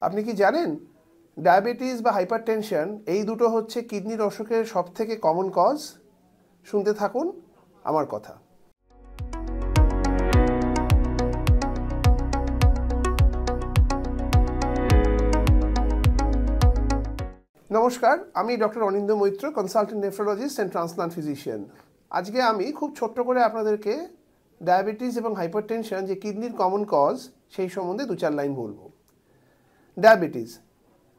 আপনি কি জানেন ডায়াবেটিস বা হাইপারটেনশন এই দুটো হচ্ছে কিডনির অসুখের সবথেকে কমন কজ? শুনতে থাকুন আমার কথা। নমস্কার, আমি doctor Anindya Maitra, consultant nephrologist and transplant physician. আজকে আমি খুব ছোট্ট করে আপনাদেরকে ডায়াবেটিস এবং হাইপারটেনশন যে কিডনির কমন কজ সেই সম্বন্ধে 2-4 লাইন বলবো। ডায়াবেটিস,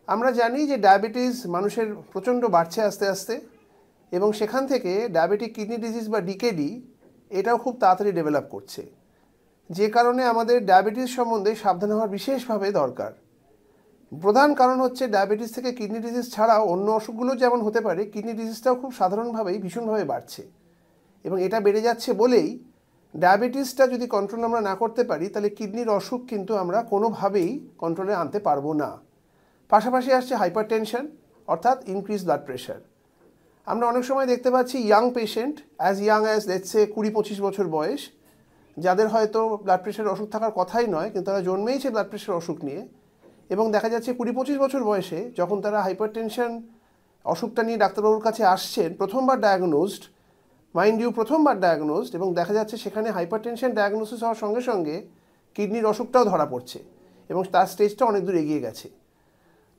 আমরা জানি যে ডায়াবেটিস মানুষের প্রচণ্ড বাড়ছে আস্তে আস্তে, এবং সেখান থেকে ডায়াবেটিক কিডনি ডিজিজ বা ডিকেডি এটাও খুব তাড়াতাড়ি ডেভেলপ করছে, যে কারণে আমাদের ডায়াবেটিস সম্বন্ধে সাবধান হওয়ার বিশেষভাবে দরকার। প্রধান কারণ হচ্ছে ডায়াবেটিস থেকে কিডনি ডিজিজ ছাড়াও অন্য অসুখগুলো যেমন হতে পারে, কিডনি ডিজিজটাও খুব সাধারণভাবেই ভীষণভাবে বাড়ছে, এবং এটা বেড়ে যাচ্ছে বলেই ডায়াবেটিসটা যদি কন্ট্রোল আমরা না করতে পারি তাহলে কিডনির অসুখ কিন্তু আমরা কোনোভাবেই কন্ট্রোলে আনতে পারবো না। পাশাপাশি আসছে হাইপারটেনশন, অর্থাৎ ইনক্রিজ ব্লাড প্রেশার। আমরা অনেক সময় দেখতে পাচ্ছি young patient, as young as let's say 20-25 বছর বয়স, যাদের হয়তো ব্লাড প্রেশারের অসুখ থাকার কথাই নয়, কিন্তু তারা জন্মেইছে ব্লাড প্রেশার অসুখ নিয়ে, এবং দেখা যাচ্ছে 20-25 বছর বয়সে যখন তারা হাইপারটেনশন অসুখটা নিয়ে ডাক্তারবাবুর কাছে আসছেন, প্রথমবার ডায়াগনোজড, মাইন্ড ইউ প্রথমবার ডায়াগনোজড, এবং দেখা যাচ্ছে সেখানে হাইপারটেনশন ডায়াগনোসিস হওয়ার সঙ্গে সঙ্গে কিডনির অসুখটাও ধরা পড়ছে এবং তার স্টেজটা অনেক দূর এগিয়ে গেছে।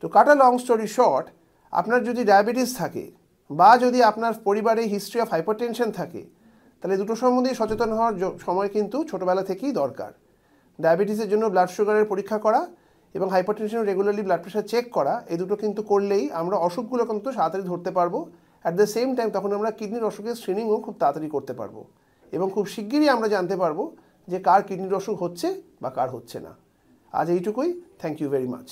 তো কাট আ লং স্টোরি শর্ট, আপনার যদি ডায়াবেটিস থাকে বা যদি আপনার পরিবারে হিস্ট্রি অফ হাইপারটেনশন থাকে, তাহলে দুটো সম্বন্ধেই সচেতন হওয়ার সময় কিন্তু ছোটোবেলা থেকেই দরকার। ডায়াবেটিসের জন্য ব্লাড সুগারের পরীক্ষা করা এবং hypertension regularly blood pressure check করা, এই দুটো কিন্তু করলেই আমরা অসুখগুলো কিন্তু তাড়াতাড়ি ধরতে পারবো। অ্যাট দ্য সেম টাইম তখন আমরা কিডনির অসুখের স্ক্রিনিংও খুব তাড়াতাড়ি করতে পারবো, এবং খুব শিগগিরই আমরা জানতে পারবো যে কার কিডনির অসুখ হচ্ছে বা কার হচ্ছে না। আজ এইটুকুই। Thank you very much.